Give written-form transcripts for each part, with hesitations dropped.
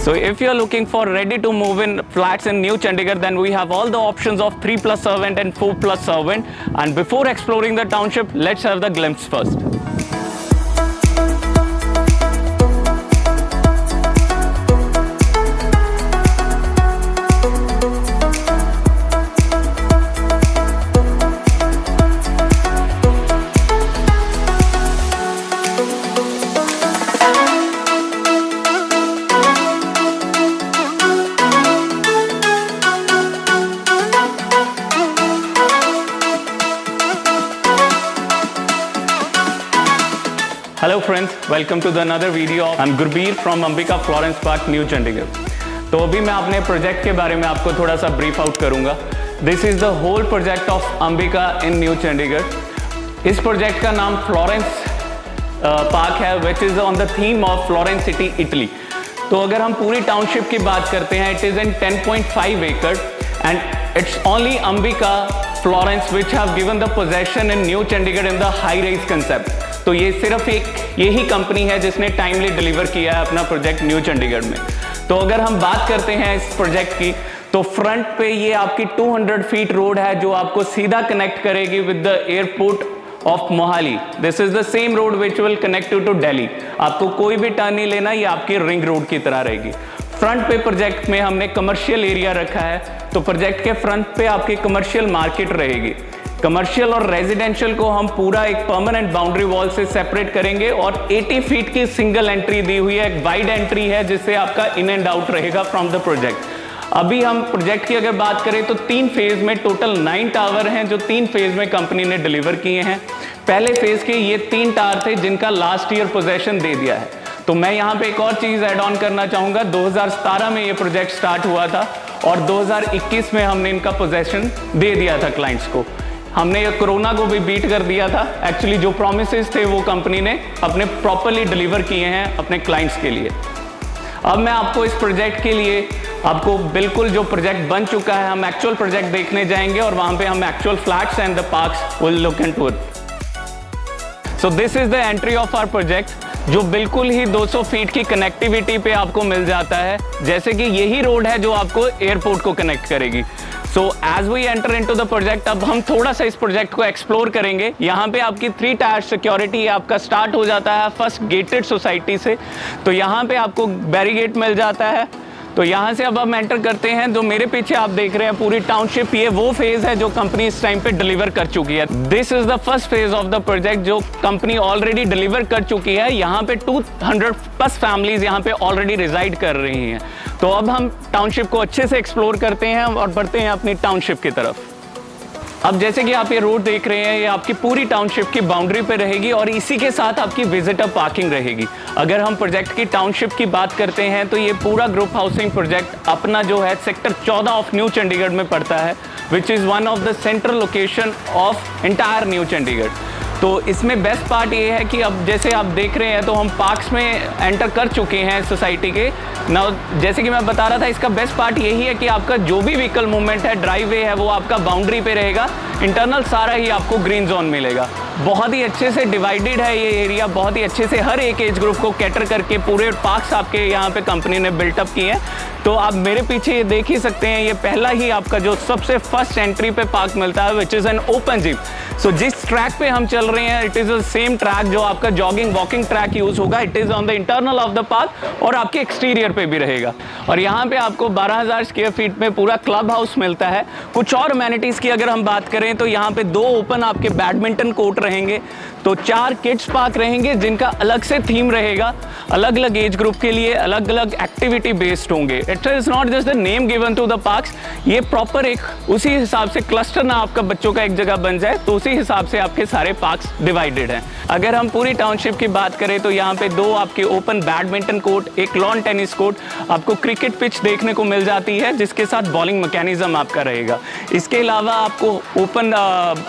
So if you're looking for ready to move in flats in New Chandigarh, then we have all the options of 3+ servant and 4+ servant. And before exploring the township, let's have the glimpse first. Hello friends, welcome to the another video. I'm Gurbir from Ambika Florence Park, New Chandigarh. तो अभी मैं अपने project के बारे में आपको थोड़ा सा ब्रीफ आउट करूंगा. This is the whole project of Ambika in new Chandigarh. इस प्रोजेक्ट का नाम फ्लोरेंस पार्क है, which is on the theme of Florence city, Italy. तो अगर हम पूरी टाउनशिप की बात करते हैं, इट इज इन 10.5 एकड़ and it's only Ambika Florence which have given the possession in new Chandigarh in the high rise concept. तो ये सिर्फ एक यही कंपनी है जिसने टाइमली डिलीवर किया है अपना प्रोजेक्ट न्यू चंडीगढ़ में. तो अगर हम बात करते हैं इस प्रोजेक्ट की, तो फ्रंट पे ये आपकी 200 फीट रोड है जो आपको सीधा कनेक्ट करेगी with the airport of Mohali. This is the same road which will connect you to Delhi. आपको कोई भी टर्न नहीं लेना, ये आपकी रिंग रोड की तरह रहेगी. फ्रंट पे प्रोजेक्ट में हमने कमर्शियल एरिया रखा है, तो प्रोजेक्ट के फ्रंट पे आपकी कमर्शियल मार्केट रहेगी. कमर्शियल और रेजिडेंशियल को हम पूरा एक परमानेंट बाउंड्री वॉल से सेपरेट करेंगे और 80 फीट की सिंगल एंट्री दी हुई है, एक वाइड एंट्री है जिससे आपका इन एंड आउट रहेगा फ्रॉम द प्रोजेक्ट. अभी हम प्रोजेक्ट की अगर बात करें तो 3 फेज में टोटल 9 टावर हैं जो 3 फेज में कंपनी ने डिलीवर किए हैं. पहले फेज के ये 3 टावर थे जिनका लास्ट ईयर पोजेशन दे दिया है. तो मैं यहाँ पे एक और चीज़ ऐड ऑन करना चाहूँगा. 2017 में ये प्रोजेक्ट स्टार्ट हुआ था और 2021 में हमने इनका पोजेशन दे दिया था क्लाइंट्स को. हमने ये कोरोना को भी बीट कर दिया था. एक्चुअली जो प्रोमिसेस थे वो कंपनी ने अपने प्रॉपरली डिलीवर किए हैं अपने क्लाइंट्स के लिए. अब मैं आपको इस प्रोजेक्ट के लिए आपको बिल्कुल जो प्रोजेक्ट बन चुका है, हम एक्चुअल प्रोजेक्ट देखने जाएंगे और वहाँ पे हम actual flats and the parks will look into it. So this is the entry of our project, जो बिल्कुल ही 200 फीट की कनेक्टिविटी पे आपको मिल जाता है. जैसे कि यही रोड है जो आपको एयरपोर्ट को कनेक्ट करेगी. So as we enter into the project, अब हम थोड़ा सा इस प्रोजेक्ट को एक्सप्लोर करेंगे. यहाँ पे आपकी 3 टायर सिक्योरिटी आपका स्टार्ट हो जाता है फर्स्ट गेटेड सोसाइटी से. तो यहाँ पे आपको बैरीगेट मिल जाता है. तो यहाँ से अब हम एंटर करते हैं. जो मेरे पीछे आप देख रहे हैं पूरी टाउनशिप, ये वो फेज है जो कंपनी इस टाइम पे डिलीवर कर चुकी है. This is the first phase of the project जो कंपनी ऑलरेडी डिलीवर कर चुकी है. यहाँ पे 200+ फैमिलीज यहाँ पे ऑलरेडी रिजाइड कर रही हैं. तो अब हम टाउनशिप को अच्छे से एक्सप्लोर करते हैं और बढ़ते हैं अपनी टाउनशिप की तरफ. अब जैसे कि आप ये रोड देख रहे हैं, ये आपकी पूरी टाउनशिप की बाउंड्री पे रहेगी और इसी के साथ आपकी विजिटर पार्किंग रहेगी. अगर हम प्रोजेक्ट की टाउनशिप की बात करते हैं तो ये पूरा ग्रुप हाउसिंग प्रोजेक्ट अपना जो है सेक्टर 14 ऑफ न्यू चंडीगढ़ में पड़ता है, which is one of the central location of entire new Chandigarh. तो इसमें बेस्ट पार्ट ये है कि अब जैसे आप देख रहे हैं तो हम पार्क्स में एंटर कर चुके हैं सोसाइटी के ना. जैसे कि मैं बता रहा था, इसका बेस्ट पार्ट यही है कि आपका जो भी व्हीकल मूवमेंट है, ड्राइववे है, वो आपका बाउंड्री पे रहेगा. इंटरनल सारा ही आपको ग्रीन जोन मिलेगा. बहुत ही अच्छे से डिवाइडेड है ये एरिया, बहुत ही अच्छे से हर एक एज ग्रुप को कैटर करके पूरे पार्क्स आपके यहाँ पे कंपनी ने बिल्टअप किए हैं. तो आप मेरे पीछे ये देख ही सकते हैं, ये पहला ही आपका जो सबसे फर्स्ट एंट्री पे पार्क मिलता है, which is an open gym. So जिस ट्रैक पे हम चल रहे हैं, it is the same track जो आपका जॉगिंग वॉकिंग ट्रैक यूज़ होगा. It is on the internal of the park और आपके एक्सटीरियर पे भी रहेगा. और यहाँ पे आपको 12,000 स्क्वायर फीट में पूरा क्लब हाउस मिलता है. कुछ और अमेनिटीज़ की अगर हम बात करें तो यहाँ पे 2 ओपन आपके बैडमिंटन कोर्ट रहेंगे. तो 4 किड्स पार्क रहेंगे जिनका अलग से थीम रहेगा. अलग अलग एज ग्रुप के लिए अलग अलग एक्टिविटी बेस्ड होंगे. It is not just the name given to the parks. ये प्रॉपर एक उसी हिसाब से क्लस्टर ना आपका बच्चों का एक जगह बन जाए, तो उसी हिसाब से आपके सारे पार्क्स डिवाइडेड हैं. अगर हम पूरी टाउनशिप की बात करें तो यहाँ पे 2 आपके ओपन बैडमिंटन कोर्ट, एक लॉन टेनिस कोर्ट, आपको क्रिकेट पिच देखने को मिल जाती है जिसके साथ बॉलिंग मैकेनिज्म आपका रहेगा. इसके अलावा आपको open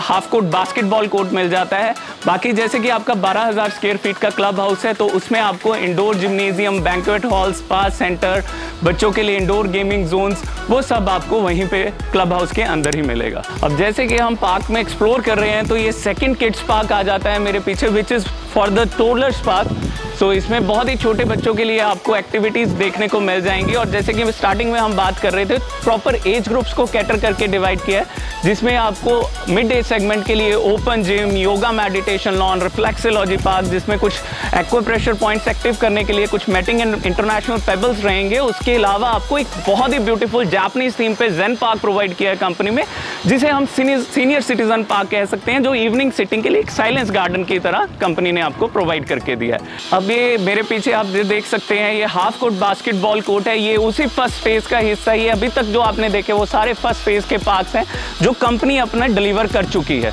half court basketball court मिल जाता जाता है। बाकी जैसे कि आपका 12,000 स्क्वायर फीट का क्लब हाउस है, तो उसमें आपको indoor gymnasium, banquet hall, spa centre, बच्चों के लिए इंडोर गेमिंग जोन्स, वो सब आपको वहीं पे क्लब हाउस के अंदर ही मिलेगा। अब जैसे कि हम पार्क में एक्सप्लोर कर रहे हैं, तो ये सेकंड किड्स पार्क आ जाता है मेरे पीछे, which is for the toddlers park. So इसमें बहुत ही छोटे बच्चों के लिए आपको एक्टिविटीज़ देखने को मिल जाएंगी। और जैसे कि स्टार्टिंग में हम बात कर रहे थे, प्रॉपर एज ग्रुप्स को कैटर करके डिवाइड किया है, जिसमें आपको मिड एज सेगमेंट के लिए open gym, yoga, meditation lawn, reflexology park, जिसमें कुछ एक्वाप्रेशर पॉइंट्स एक्टिव करने के लिए कुछ मैटिंग एंड इंटरनेशनल पेबल्स रहेंगे। उसके अलावा आपको एक बहुत ही ब्यूटीफुल जापानीज थीम पे जेन पार्क प्रोवाइड किया है कंपनी में, जिसे हम सीनियर सिटीजन पार्क कह सकते हैं, जो इवनिंग सिटिंग के लिए एक साइलेंस गार्डन की तरह कंपनी ने आपको प्रोवाइड करके दिया है। अब ये मेरे पीछे आप देख सकते हैं, ये हाफ कोर्ट बास्केटबॉल कोर्ट है। ये उसी फर्स्ट फेज का हिस्सा ही है। अभी तक जो आपने देखे वो सारे फर्स्ट फेज के पार्क्स हैं जो कंपनी अपना डिलीवर कर चुकी है।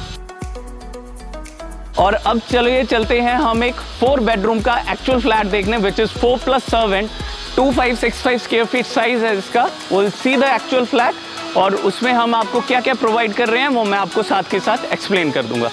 और अब चलिए चलते हैं हम एक 4 बेडरूम का एक्चुअल फ्लैट देखने, which is 4 plus servant, 2565 square feet size है इसका। Will see the actual flat, और उसमें हम आपको क्या क्या प्रोवाइड कर रहे हैं वो मैं आपको साथ के साथ एक्सप्लेन कर दूंगा।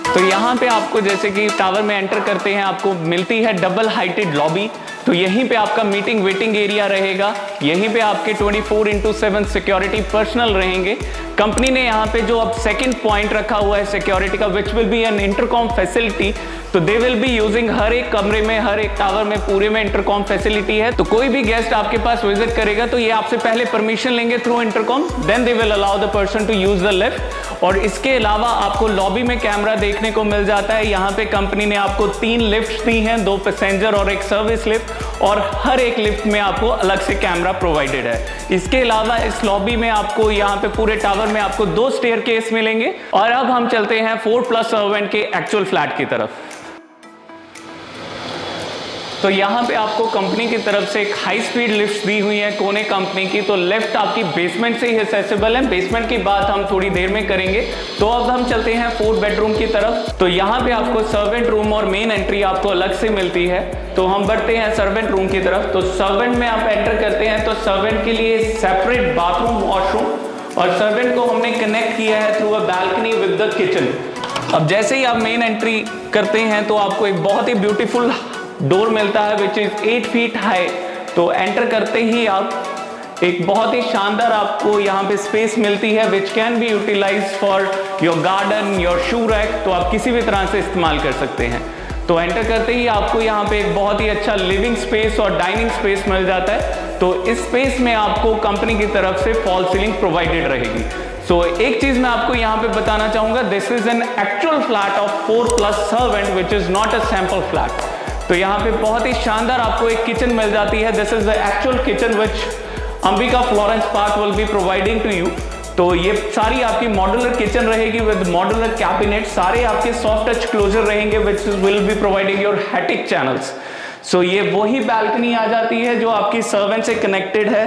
तो यहाँ पे आपको जैसे कि टावर में एंटर करते हैं, आपको मिलती है डबल हाइटेड लॉबी। तो यहीं पे आपका मीटिंग वेटिंग एरिया रहेगा। यहीं पे आपके 24/7 सिक्योरिटी पर्सनल रहेंगे। कंपनी ने यहाँ पे जो अब सेकंड पॉइंट रखा हुआ है सिक्योरिटी का, which will be an intercom facility. तो दे विल बी यूजिंग, हर एक कमरे में, हर एक टावर में, पूरे में इंटरकॉम फैसिलिटी है। तो कोई भी गेस्ट आपके पास विजिट करेगा तो ये आपसे पहले परमिशन लेंगे through intercom, then they will allow the person to use the lift. और इसके अलावा आपको लॉबी में कैमरा देखने को मिल जाता है। यहाँ पे कंपनी ने आपको 3 लिफ्ट दी हैं, 2 पैसेंजर और 1 सर्विस लिफ्ट, और हर एक लिफ्ट में आपको अलग से कैमरा प्रोवाइडेड है। इसके अलावा इस लॉबी में आपको यहाँ पे पूरे टावर में आपको 2 स्टेयरकेस मिलेंगे। और अब हम चलते हैं 4 प्लस सर्वेंट के एक्चुअल फ्लैट की तरफ। तो यहाँ पे आपको कंपनी की तरफ से एक हाई स्पीड लिफ्ट दी हुई है कोने कंपनी की। तो लिफ्ट आपकी बेसमेंट से ही एक्सेसिबल है। बेसमेंट की बात हम थोड़ी देर में करेंगे। तो अब हम चलते हैं 4 बेडरूम की तरफ। तो यहाँ पे आपको सर्वेंट रूम और मेन एंट्री आपको अलग से मिलती है। तो हम बढ़ते हैं सर्वेंट रूम की तरफ। तो सर्वेंट में आप एंटर करते हैं तो सर्वेंट के लिए सेपरेट बाथरूम, वॉशरूम, और सर्वेंट को हमने कनेक्ट किया है through a balcony with the kitchen. अब जैसे ही आप मेन एंट्री करते हैं तो आपको एक बहुत ही ब्यूटीफुल डोर मिलता है, विच इज 8 फीट हाई। तो एंटर करते ही आप एक बहुत ही शानदार आपको यहाँ पे स्पेस मिलती है, which can be utilise for your garden, your shoe rack. तो आप किसी भी तरह से इस्तेमाल कर सकते हैं। तो एंटर करते ही आपको यहाँ पे एक बहुत ही अच्छा लिविंग स्पेस और डाइनिंग स्पेस मिल जाता है। तो इस स्पेस में आपको कंपनी की तरफ से फॉल सीलिंग प्रोवाइडेड रहेगी। सो एक चीज मैं आपको यहाँ पे बताना चाहूंगा, this is an actual flat of 4 plus servant, which is not a sample flat. तो यहाँ पे बहुत ही शानदार आपको एक किचन मिल जाती है। This is the actual kitchen which Ambika Florence Park will be providing to you. तो ये सारी आपकी मॉड्यूलर किचन रहेगी विद मॉड्यूलर कैबिनेट। सारे आपके सॉफ्ट टच क्लोजर रहेंगे which will be providing your Hettich channels. So ये वही बालकनी आ जाती है जो आपकी सर्वेंट से कनेक्टेड है।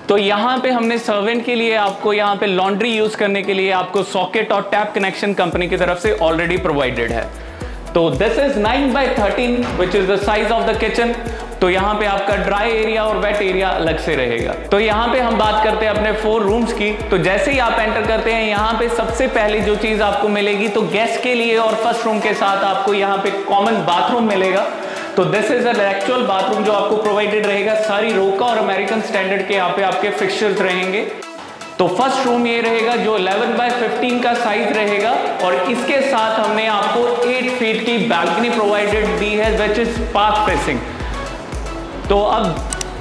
तो यहाँ पे हमने सर्वेंट के लिए आपको यहाँ पे लॉन्ड्री यूज करने के लिए आपको सॉकेट और टैप कनेक्शन कंपनी की तरफ से ऑलरेडी प्रोवाइडेड है। तो this is 9x13 which is the size of the kitchen. तो यहाँ पे आपका ड्राई एरिया और वेट एरिया अलग से रहेगा। तो यहाँ पे हम बात करते हैं अपने 4 रूम्स की। तो जैसे ही आप एंटर करते हैं यहाँ पे सबसे पहले जो चीज आपको मिलेगी, तो गेस्ट के लिए और फर्स्ट रूम के साथ आपको यहाँ पे कॉमन बाथरूम मिलेगा। तो this is an actual bathroom जो आपको प्रोवाइडेड रहेगा। सारी रोका और अमेरिकन स्टैंडर्ड के यहाँ पे आपके फिक्सचर्स रहेंगे। तो फर्स्ट रूम ये रहेगा जो 11x15 का साइज रहेगा, और इसके साथ हमने आपको 8 फीट की बालकनी प्रोवाइडेड दी है विच इज पार्क फेसिंग। तो अब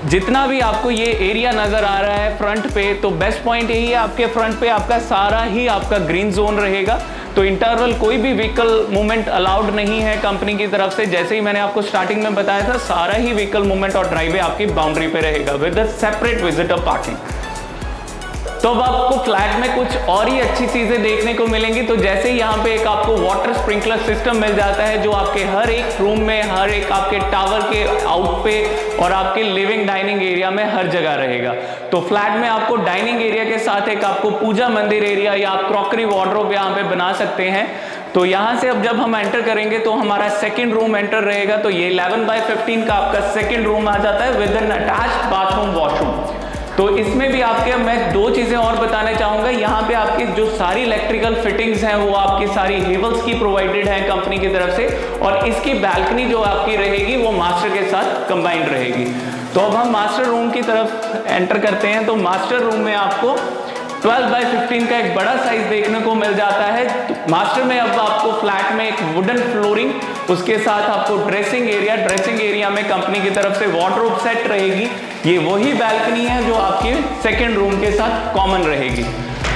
जितना भी आपको ये एरिया नजर आ रहा है फ्रंट पे, तो बेस्ट पॉइंट यही है, आपके फ्रंट पे आपका सारा ही आपका ग्रीन जोन रहेगा। तो इंटरवल कोई भी व्हीकल मूवमेंट अलाउड नहीं है कंपनी की तरफ से। जैसे ही मैंने आपको स्टार्टिंग में बताया था, सारा ही व्हीकल मूवमेंट और ड्राइवे आपकी बाउंड्री पे रहेगा with a separate visitor parking. तो अब आपको फ्लैट में कुछ और ही अच्छी चीजें देखने को मिलेंगी। तो जैसे ही यहाँ पे एक आपको वाटर स्प्रिंकलर सिस्टम मिल जाता है, जो आपके हर एक रूम में, हर एक आपके टावर के आउट पे और आपके लिविंग डाइनिंग एरिया में हर जगह रहेगा। तो फ्लैट में आपको डाइनिंग एरिया के साथ एक आपको पूजा मंदिर एरिया या आप क्रॉकरी वार्डरोब यहाँ पे बना सकते हैं। तो यहाँ से अब जब हम एंटर करेंगे तो हमारा सेकंड रूम एंटर रहेगा। तो ये 11x15 का आपका सेकंड रूम आ जाता है with N attached bathroom, washroom. तो तो इसमें भी आपके मैं 2 चीजें और बताना चाहूंगा। यहाँ पे आपकी जो सारी इलेक्ट्रिकल फिटिंग्स हैं वो आपकी सारी हेवल्स की प्रोवाइडेड है कंपनी की तरफ से, और इसकी बैल्कनी जो आपकी रहेगी वो मास्टर के साथ कंबाइंड रहेगी। तो अब हम मास्टर रूम की तरफ एंटर करते हैं। तो मास्टर रूम में आपको 12 बाय 15 का एक बड़ा साइज देखने को मिल जाता है। तो मास्टर में अब आपको फ्लैट में एक वुडन फ्लोरिंग, उसके साथ आपको ड्रेसिंग एरिया में कंपनी की तरफ से वार्डरोब सेट रहेगी। ये वही बैल्कनी है जो आपके सेकंड रूम के साथ कॉमन रहेगी।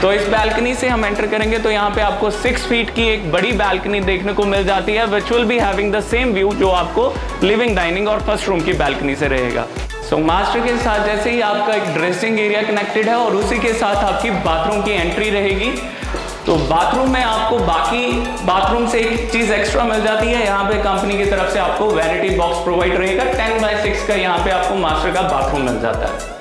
तो इस बैल्कनी से हम एंटर करेंगे तो यहाँ पे आपको 6 फीट की एक बड़ी बैल्कनी देखने को मिल जाती है, विच will be having the same view जो आपको लिविंग, डाइनिंग और फर्स्ट रूम की बैल्कनी से रहेगा। सो मास्टर के साथ जैसे ही आपका एक ड्रेसिंग एरिया कनेक्टेड है और उसी के साथ आपकी बाथरूम की एंट्री रहेगी। तो बाथरूम में आपको बाकी बाथरूम से एक चीज एक्स्ट्रा मिल जाती है। यहाँ पे कंपनी की तरफ से आपको वैनिटी बॉक्स प्रोवाइड रहेगा। 10 बाय 6 का यहाँ पे आपको मास्टर का बाथरूम मिल जाता है।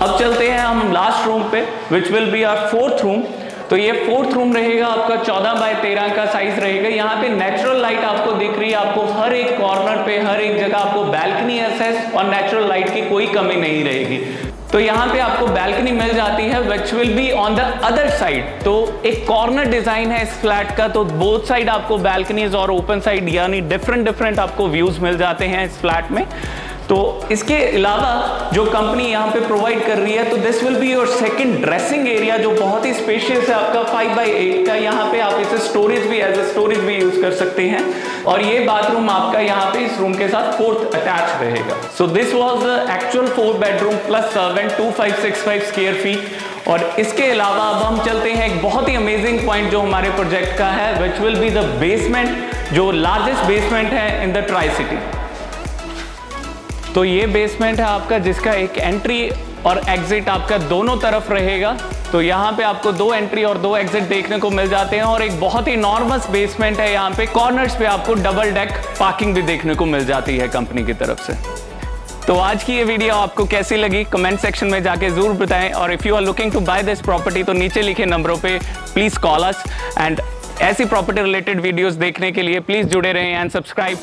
अब चलते हैं हम लास्ट रूम पे, which will be our 4th room. तो ये 4th रूम रहेगा आपका 14 बाय 13 का साइज रहेगा। यहाँ पे नेचुरल लाइट आपको दिख रही है, आपको हर एक कॉर्नर पे, हर एक जगह आपको बैल्कनी एसेस और नेचुरल लाइट की कोई कमी नहीं रहेगी। तो यहाँ पे आपको बैल्कनी मिल जाती है विच will be on the other side. तो एक कॉर्नर डिजाइन है इस फ्लैट का, तो बोथ साइड आपको बैल्कनीज और ओपन साइड यानी डिफरेंट आपको व्यूज मिल जाते हैं इस फ्लैट में। तो इसके अलावा जो कंपनी यहाँ पे प्रोवाइड कर रही है, तो this will be your second dressing area जो बहुत ही स्पेशियस है आपका 5 बाय 8 का। यहाँ पे आप इसे स्टोरेज भी यूज कर सकते हैं, और ये बाथरूम आपका यहाँ पे इस रूम के साथ 4th अटैच रहेगा। So this was the actual 4 bedroom plus servant 2565 square feet. और इसके अलावा अब हम चलते हैं एक बहुत ही अमेजिंग पॉइंट जो हमारे प्रोजेक्ट का है, विच विल बी द बेसमेंट, जो लार्जेस्ट बेसमेंट है इन द ट्राई सिटी। तो ये बेसमेंट है आपका, जिसका एक एंट्री और एग्जिट आपका दोनों तरफ रहेगा। तो यहाँ पे आपको 2 एंट्री और 2 एग्जिट देखने को मिल जाते हैं, और एक बहुत ही नॉर्मस बेसमेंट है। यहाँ पे कॉर्नर्स पे आपको डबल डेक पार्किंग भी देखने को मिल जाती है कंपनी की तरफ से। तो आज की ये वीडियो आपको कैसी लगी कमेंट सेक्शन में जाके जरूर बताएं, और if you are looking to buy this property तो नीचे लिखे नंबरों पे प्लीज कॉल अस। एंड ऐसी प्रॉपर्टी रिलेटेड वीडियोस देखने के लिए प्लीज जुड़े रहें एंड सब्सक्राइब।